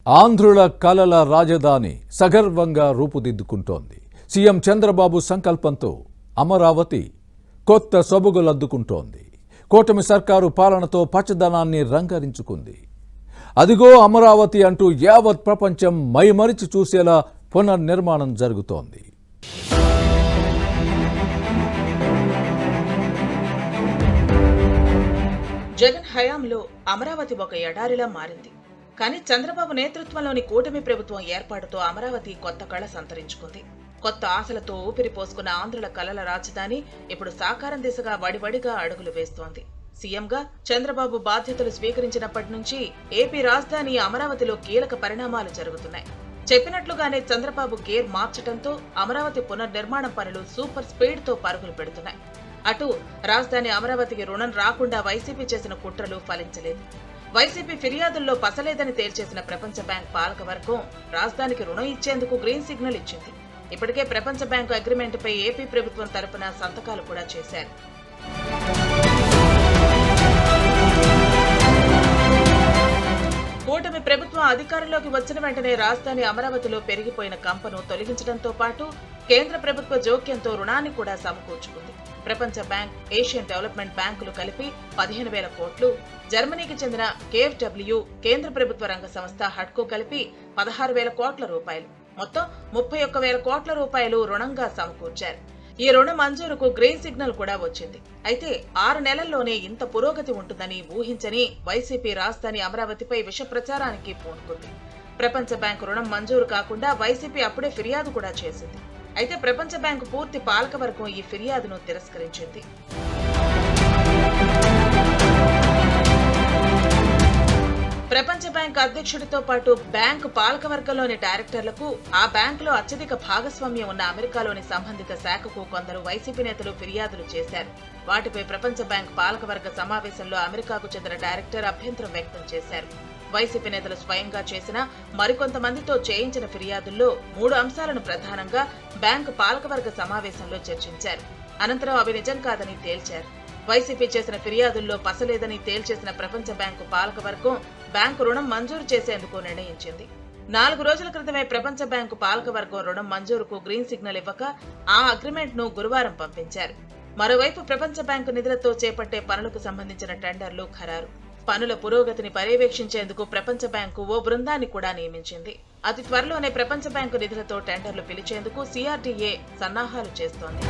ఆంధ్రుల కలల రాజధాని సగర్వంగా రూపుదిద్దుకుంటోంది. సీఎం చంద్రబాబు సంకల్పంతో అమరావతి కొత్త సొబగులద్దుకుంటోంది. కూటమి సర్కారు పాలనతో పచ్చదనాన్ని రంగరించుకుంది. అదిగో అమరావతి అంటూ యావత్ ప్రపంచం మైమరిచి చూసేలా పునర్నిర్మాణం జరుగుతోంది. జగన్ హయాంలో అమరావతి ఒక ఎడారిలా మారింది. కానీ చంద్రబాబు నేతృత్వంలోని కూటమి ప్రభుత్వం ఏర్పాటుతో అమరావతి కొత్త కళ సంతరించుకుంది. కొత్త ఆశలతో ఊపిరి పోసుకున్న ఆంధ్రుల కలల రాజధాని ఇప్పుడు సాకారం దిశగా వడివడిగా అడుగులు వేస్తోంది. సీఎంగా చంద్రబాబు బాధ్యతలు స్వీకరించినప్పటి నుంచి ఏపీ రాజధాని అమరావతిలో కీలక పరిణామాలు జరుగుతున్నాయి. చెప్పినట్లుగానే చంద్రబాబు గేర్ మార్చడంతో అమరావతి పునర్నిర్మాణం పనులు సూపర్ స్పీడ్ తో పరుగులు పెడుతున్నాయి. అటు రాజధాని అమరావతికి రుణం రాకుండా వైసీపీ చేసిన కుట్రలు ఫలించలేదు. వైసీపీ ఫిర్యాదుల్లో పసలేదని తేల్చేసిన ప్రపంచ బ్యాంక్ పాలకవర్గం రాజధానికి రుణం ఇచ్చేందుకు గ్రీన్ సిగ్నల్ ఇచ్చింది. ఇప్పటికే ప్రపంచ బ్యాంకు అగ్రిమెంట్పై ఏపీ ప్రభుత్వం తరపున సంతకాలు కూడా చేశారు. కూటమి ప్రభుత్వం అధికారంలోకి వచ్చిన వెంటనే రాజధాని అమరావతిలో పెరిగిపోయిన కంపను తొలగించడంతో పాటు కేంద్ర ప్రభుత్వ జోక్యంతో రుణాన్ని కూడా సమకూర్చుకుంది. ప్రపంచ బ్యాంక్, ఏషియన్ డెవలప్మెంట్ బ్యాంకులు కలిపి 15,000 కోట్లు, జర్మనీకి చెందిన KfW, కేంద్ర ప్రభుత్వ రంగ సంస్థ హడ్కో కలిపి 16,000 కోట్ల రూపాయలు, మొత్తం 31,000 కోట్ల రూపాయలు రుణంగా సమకూర్చారు. ఈ రుణ మంజూరుకు గ్రీన్ సిగ్నల్ కూడా వచ్చింది. అయితే 6 నెలల్లోనే ఇంత పురోగతి ఉంటుందని ఊహించని వైసీపీ రాజధాని అమరావతిపై విష ప్రచారానికి పూనుకుంది. ప్రపంచ బ్యాంకు రుణం మంజూరు కాకుండా వైసీపీ అప్పుడే ఫిర్యాదు కూడా చేసింది. అయితే ప్రపంచ బ్యాంకు పూర్తి పాలకవర్గం ఈ ఫిర్యాదును తిరస్కరించింది. ప్రపంచ బ్యాంక్ అధ్యక్షుడితో పాటు బ్యాంకు పాలకవర్గంలోని డైరెక్టర్లకు, ఆ బ్యాంకులో అత్యధిక భాగస్వామ్యం ఉన్న అమెరికాలోని సంబంధిత శాఖకు కొందరు వైసీపీ నేతలు ఫిర్యాదులు చేశారు. వాటిపై ప్రపంచ బ్యాంక్ పాలకవర్గ సమావేశంలో అమెరికాకు చెందిన డైరెక్టర్ అభ్యంతరం వ్యక్తం చేశారు. వైసీపీ నేతలు స్వయంగా చేసిన మరికొంతమందితో చేయించిన ఫిర్యాదుల్లో 3 అంశాలను ప్రధానంగా బ్యాంకు పాలకవర్గ సమావేశంలో చర్చించారు. అనంతరం అవి నిజం కాదని తేల్చారు. వైసీపీ చేసిన ఫిర్యాదుల్లో పసలేదని తేల్చేసిన ప్రపంచ బ్యాంకు పాలకవర్గం బ్యాంకు రుణం మంజూరు చేసేందుకు నిర్ణయించింది. 4 రోజుల క్రితమే ప్రపంచ బ్యాంకు పాలకవర్గం రుణం మంజూరుకు గ్రీన్ సిగ్నల్ ఇవ్వక ఆ అగ్రిమెంట్ ను గురువారం పంపించారు. మరోవైపు ప్రపంచ బ్యాంకు నిధులతో చేపట్టే పనులకు సంబంధించిన టెండర్లు ఖరారు. పనుల పురోగతిని పర్యవేక్షించేందుకు ప్రపంచ బ్యాంకు ఓ బృందాన్ని కూడా నియమించింది. అతి త్వరలోనే ప్రపంచ బ్యాంకు నిధులతో టెండర్లు పిలిచేందుకు CRDA సన్నాహాలు చేస్తోంది.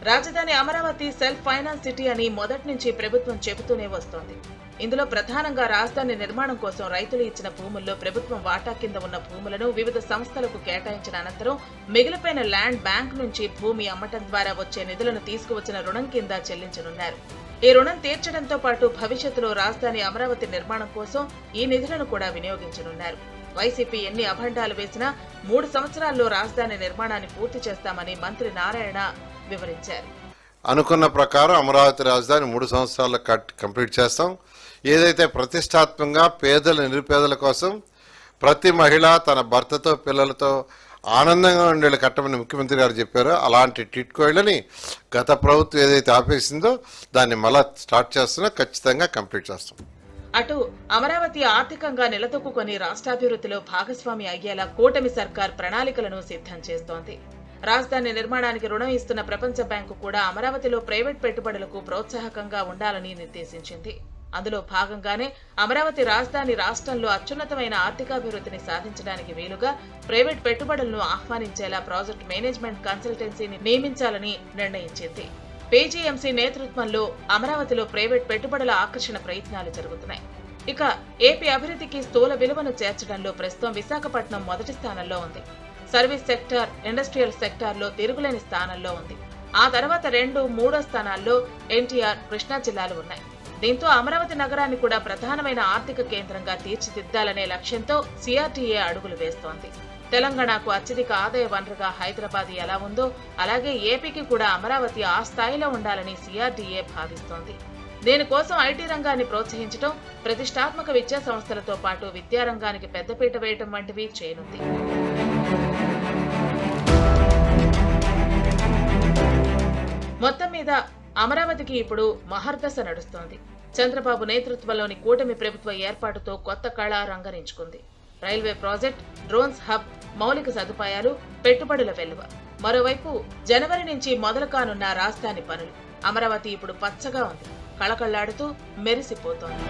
రాజధాని అమరావతి సెల్ఫ్ ఫైనాన్స్ సిటీ అని మొదటి నుంచి ప్రభుత్వం చెబుతూనే వస్తోంది. ఇందులో ప్రధానంగా రాజధాని నిర్మాణం కోసం రైతులు ఇచ్చిన భూముల్లో ప్రభుత్వం వాటా కింద ఉన్న భూములను వివిధ సంస్థలకు కేటాయించిన అనంతరం మిగిలిపోయిన ల్యాండ్ బ్యాంక్ నుంచి భూమి అమ్మటం ద్వారా వచ్చే నిధులను తీసుకువచ్చిన రుణం కింద చెల్లించనున్నారు. ఈ రుణం తీర్చడంతో పాటు భవిష్యత్తులో రాజధాని అమరావతి నిర్మాణం కోసం ఈ నిధులను కూడా వినియోగించనున్నారు. వైసీపీ ఎన్ని అభండాలు వేసినా 3 సంవత్సరాల్లో రాజధాని నిర్మాణాన్ని పూర్తి చేస్తామని మంత్రి నారాయణ వివరించారు. అనుకున్న ప్రకారం అమరావతి రాజధాని 3 సంవత్సరాల్లో కంప్లీట్ చేస్తాం. ఏదైతే ప్రతిష్టాత్మకంగా పేదల నిరుపేదల కోసం ప్రతి మహిళ తన భర్తతో పిల్లలతో ఆనందంగా ఉండేలా కట్టమని ముఖ్యమంత్రి గారు చెప్పారో అలాంటి టిట్కో ఇళ్లని గత ప్రభుత్వం ఏదైతే ఆపేసిందో దాన్ని మళ్ళా స్టార్ట్ చేస్తున్నా ఖచ్చితంగా కంప్లీట్ చేస్తాం. అటు అమరావతి ఆర్థికంగా నిలదొక్కుని రాష్ట్రాభివృద్ధిలో భాగస్వామి అయ్యేలా కూటమి సర్కార్ ప్రణాళికలను సిద్ధం చేస్తోంది. రాజధాని నిర్మాణానికి రుణం ఇస్తున్న ప్రపంచ బ్యాంకు కూడా అమరావతిలో ప్రైవేట్ పెట్టుబడులకు ప్రోత్సాహకంగా ఉండాలని నిర్దేశించింది. అందులో భాగంగానే అమరావతి రాజధాని రాష్ట్రంలో అత్యున్నతమైన ఆర్థికాభివృద్ధిని సాధించడానికి వీలుగా ప్రైవేట్ పెట్టుబడులను ఆహ్వానించేలా ప్రాజెక్ట్ మేనేజ్మెంట్ కన్సల్టెన్సీని నియమించాలని నిర్ణయించింది. PGMC నేతృత్వంలో అమరావతిలో ప్రైవేట్ పెట్టుబడుల ఆకర్షణ ప్రయత్నాలు జరుగుతున్నాయి. ఇక ఏపీ అభివృద్ధికి స్థూల విలువను చేర్చడంలో ప్రస్తుతం విశాఖపట్నం మొదటి స్థానంలో ఉంది. సర్వీస్ సెక్టార్, ఇండస్ట్రియల్ సెక్టార్లో తిరుగులేని స్థానంలో ఉంది. ఆ తర్వాత 2, 3వ స్థానాల్లో NTR, కృష్ణా జిల్లాలు ఉన్నాయి. దీంతో అమరావతి నగరాన్ని కూడా ప్రధానమైన ఆర్థిక కేంద్రంగా తీర్చిదిద్దాలనే లక్ష్యంతో CRDA అడుగులు వేస్తోంది. తెలంగాణకు అత్యధిక ఆదాయ వనరుగా హైదరాబాద్ ఎలా ఉందో అలాగే ఏపీకి కూడా అమరావతి ఆ స్థాయిలో ఉండాలని CRDA భావిస్తోంది. దీనికోసం IT రంగాన్ని ప్రోత్సహించడం, ప్రతిష్టాత్మక విద్యా సంస్థలతో పాటు విద్యారంగానికి పెద్దపీట వేయటం వంటివి చేయనుంది. మొత్తం మీద అమరావతికి ఇప్పుడు మహర్దశ నడుస్తోంది. చంద్రబాబు నేతృత్వంలోని కూటమి ప్రభుత్వ ఏర్పాటుతో కొత్త కళ రంగరించుకుంది. రైల్వే ప్రాజెక్ట్, డ్రోన్స్ హబ్, మౌలిక సదుపాయాలు, పెట్టుబడుల వెల్లువ. మరోవైపు జనవరి నుంచి మొదలు కానున్న రాజధాని పనులు. అమరావతి ఇప్పుడు పచ్చగా ఉంది, కళకళ్లాడుతూ మెరిసిపోతోంది.